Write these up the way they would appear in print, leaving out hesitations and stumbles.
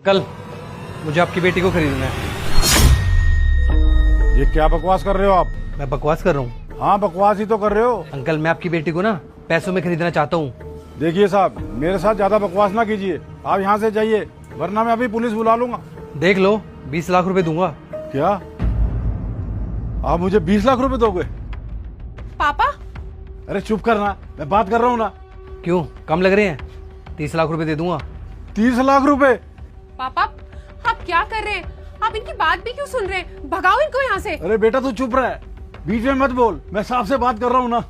Uncle, मुझे आपकी बेटी को खरीदना है। ये क्या बकवास कर रहे हो आप? मैं बकवास कर रहा हूँ? हाँ, बकवास ही तो कर रहे हो। अंकल, मैं आपकी बेटी को ना पैसों में खरीदना चाहता हूँ। देखिए साहब, मेरे साथ ज्यादा बकवास ना कीजिए। आप यहाँ से जाइए, वरना मैं अभी पुलिस बुला लूंगा। देख लो, 20 लाख रुपए दूंगा। क्या आप मुझे 20 लाख रुपए दोगे? पापा, अरे चुप करना, मैं बात कर रहा हूँ ना। क्यों, कम लग रहे हैं? 30 लाख रुपए दे दूंगा। 30 लाख रुपए? पापा आप क्या कर रहे हैं? आप इनकी बात भी क्यों सुन रहे हैं? भगाओ इनको यहाँ से। अरे बेटा तू चुप रह, बीच में मत बोल, मैं साहब से बात कर रहा हूँ ना।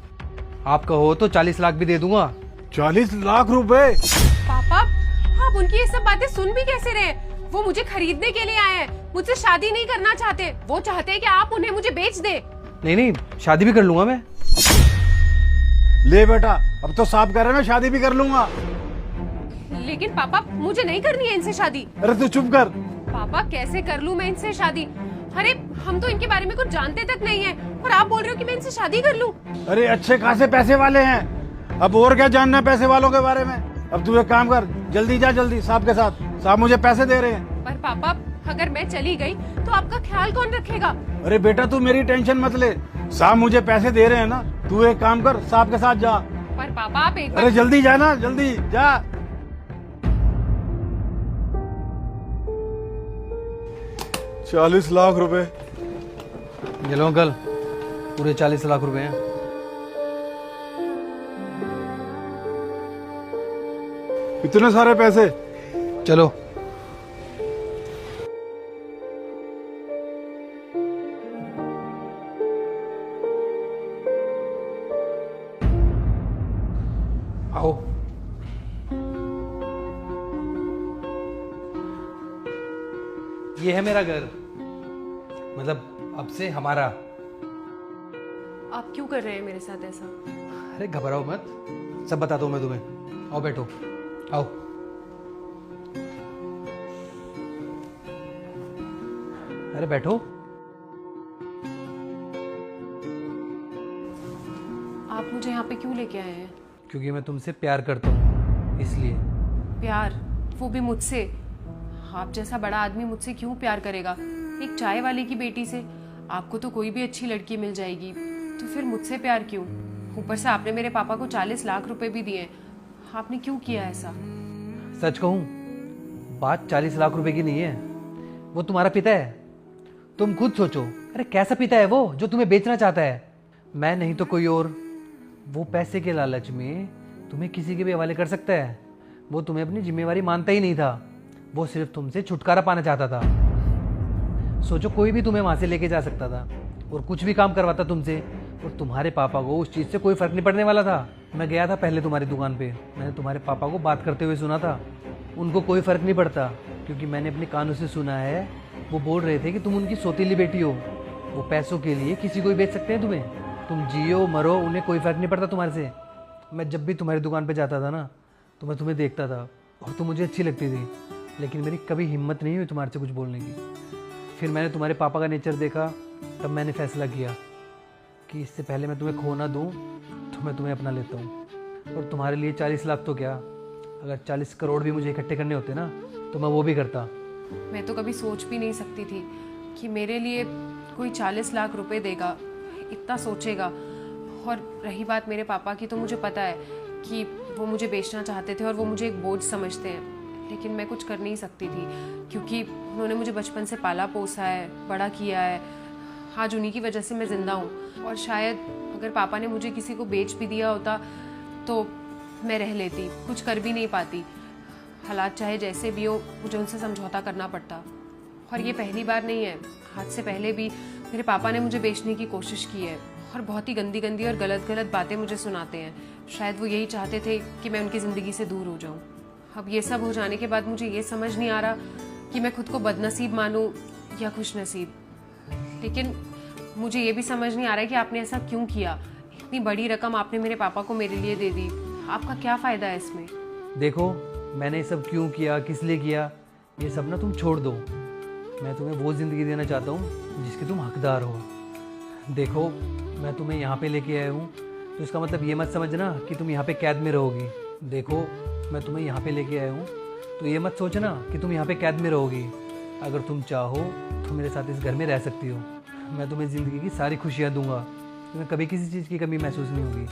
आप कहो तो 40 लाख भी दे दूंगा। 40 लाख रुपए? पापा आप उनकी ये सब बातें सुन भी कैसे रहे? वो मुझे खरीदने के लिए आए हैं, मुझसे शादी नहीं करना चाहते। वो चाहते हैं कि आप उन्हें मुझे बेच दे। नहीं नहीं, शादी भी कर लूंगा मैं। ले बेटा, अब तो साहब कह रहे हैं मैं शादी भी कर लूंगा। लेकिन पापा मुझे नहीं करनी है इनसे शादी। अरे तू चुप कर। पापा कैसे कर लूं मैं इनसे शादी? अरे हम तो इनके बारे में कुछ जानते तक नहीं है, और आप बोल रहे हो कि मैं इनसे शादी कर लूं? अरे अच्छे खासे पैसे वाले हैं, अब और क्या जानना है पैसे वालों के बारे में। अब तू एक काम कर, जल्दी जा, जल्दी साहब के साथ, साहब मुझे पैसे दे रहे हैं। पर पापा अगर मैं चली गई तो आपका ख्याल कौन रखेगा? अरे बेटा तू मेरी टेंशन मत ले, साहब मुझे पैसे दे रहे हैं ना। तू एक काम कर, साहब के साथ जा। पर पापा आप एक बार... अरे जल्दी जा ना, जल्दी जा। 40 लाख रुपए? ये लो अंकल, पूरे 40 लाख रुपए हैं। इतने सारे पैसे? चलो। आओ। ये है मेरा घर, मतलब अब से हमारा। आप क्यों कर रहे हैं मेरे साथ ऐसा? अरे घबराओ मत, सब बताता हूँ मैं तुम्हें। आओ बैठो, आओ। अरे बैठो। आप मुझे यहाँ पे क्यों लेके आए हैं? क्योंकि मैं तुमसे प्यार करता हूँ, इसलिए। प्यार? वो भी मुझसे? आप जैसा बड़ा आदमी मुझसे क्यों प्यार करेगा? एक चाय वाले की बेटी से? आपको तो कोई भी अच्छी लड़की मिल जाएगी, तो फिर मुझसे प्यार क्यों? ऊपर से आपने मेरे पापा को 40 लाख रुपए भी दिए। आपने क्यों किया ऐसा? सच कहूँ, बात 40 लाख रुपए की नहीं है। वो तुम्हारा पिता है। तुम खुद सोचो, अरे कैसा पिता है वो जो तुम्हें बेचना चाहता है? मैं नहीं तो कोई और। वो पैसे के लालच में तुम्हें किसी के भी हवाले कर सकता है। वो तुम्हें अपनी जिम्मेवारी मानता ही नहीं था, वो सिर्फ तुमसे छुटकारा पाना चाहता था। सोचो, कोई भी तुम्हें वहां से लेके जा सकता था और कुछ भी काम करवाता तुमसे, और तुम्हारे पापा को उस चीज़ से कोई फर्क नहीं पड़ने वाला था। मैं गया था पहले तुम्हारी दुकान पे, मैंने तुम्हारे पापा को बात करते हुए सुना था। उनको कोई फर्क नहीं पड़ता, क्योंकि मैंने अपने कानों से सुना है, वो बोल रहे थे कि तुम उनकी सौतीली बेटी हो। वो पैसों के लिए किसी को भी बेच सकते हैं तुम्हें। तुम जियो मरो, उन्हें कोई फर्क नहीं पड़ता तुम्हारे से। मैं जब भी तुम्हारी दुकान पे जाता था ना, तो मैं तुम्हें देखता था और तुम मुझे अच्छी लगती थी, लेकिन मेरी कभी हिम्मत नहीं हुई तुम्हारे से कुछ बोलने की। फिर मैंने तुम्हारे पापा का नेचर देखा, तब मैंने फैसला किया कि इससे पहले मैं तुम्हें खो ना दूँ, तो मैं तुम्हें अपना लेता हूँ। और तुम्हारे लिए 40 लाख तो क्या, अगर 40 करोड़ भी मुझे इकट्ठे करने होते ना, तो मैं वो भी करता। मैं तो कभी सोच भी नहीं सकती थी कि मेरे लिए कोई 40 लाख रुपए देगा, इतना सोचेगा। और रही बात मेरे पापा की, तो मुझे पता है कि वो मुझे बेचना चाहते थे और वो मुझे एक बोझ समझते हैं, लेकिन मैं कुछ कर नहीं सकती थी, क्योंकि उन्होंने मुझे बचपन से पाला पोसा है, बड़ा किया है। आज उन्हीं की वजह से मैं ज़िंदा हूँ। और शायद अगर पापा ने मुझे किसी को बेच भी दिया होता तो मैं रह लेती, कुछ कर भी नहीं पाती। हालात चाहे जैसे भी हो, मुझे उनसे समझौता करना पड़ता। और ये पहली बार नहीं है, आज से पहले भी मेरे पापा ने मुझे बेचने की कोशिश की है, और बहुत ही गंदी गंदी और गलत गलत बातें मुझे सुनाते हैं। शायद वो यही चाहते थे कि मैं उनकी ज़िंदगी से दूर हो जाऊँ। अब ये सब हो जाने के बाद मुझे ये समझ नहीं आ रहा कि मैं खुद को बदनसीब मानूं या खुशनसीब। लेकिन मुझे ये भी समझ नहीं आ रहा है कि आपने ऐसा क्यों किया। इतनी बड़ी रकम आपने मेरे पापा को मेरे लिए दे दी, आपका क्या फ़ायदा है इसमें? देखो, मैंने ये सब क्यों किया, किस लिए किया, ये सब ना तुम छोड़ दो। मैं तुम्हें वो ज़िंदगी देना चाहता हूँ जिसके तुम हकदार हो। देखो, मैं तुम्हें यहाँ पे लेके आया हूँ, तो इसका मतलब ये मत समझना कि तुम यहाँ पे कैद में रहोगी। देखो, मैं तुम्हें यहाँ पे लेके आया हूँ तो ये मत सोचना कि तुम यहाँ पे कैद में रहोगी। अगर तुम चाहो तो मेरे साथ इस घर में रह सकती हो। मैं तुम्हें ज़िंदगी की सारी खुशियाँ दूंगा, तुम्हें कभी किसी चीज़ की कमी महसूस नहीं होगी,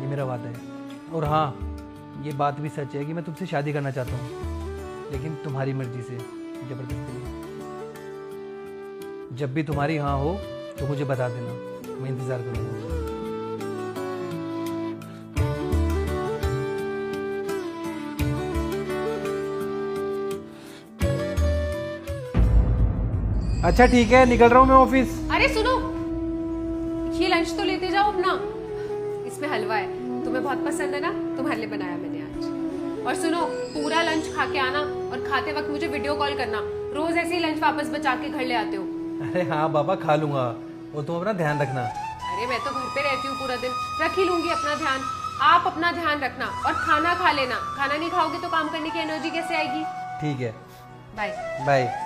ये मेरा वादा है। और हाँ, ये बात भी सच है कि मैं तुमसे शादी करना चाहता हूँ, लेकिन तुम्हारी मर्जी से, ज़बरदस्ती नहीं। जब भी तुम्हारी हाँ हो तो मुझे बता देना, मैं इंतज़ार करूँगा। अच्छा ठीक है, निकल रहा हूँ मैं ऑफिस। अरे सुनो, ये लंच तो लेते जाओ अपना, इसमें हलवा है, तुम्हें बहुत पसंद है ना, तुम्हारे लिए बनाया मैंने आज। और सुनो, पूरा लंच खा के आना और खाते वक्त मुझे वीडियो कॉल करना। रोज ऐसे ही लंच वापस बचा के घर ले आते हो। अरे हाँ बाबा, खा लूंगा, और तुम अपना ध्यान रखना। अरे मैं तो घर पे रहती हूँ पूरा दिन, रख ही लूंगी अपना ध्यान। आप अपना ध्यान रखना और खाना खा लेना। खाना नहीं खाओगे तो काम करने की एनर्जी कैसे आएगी। ठीक है, बाय। बाय।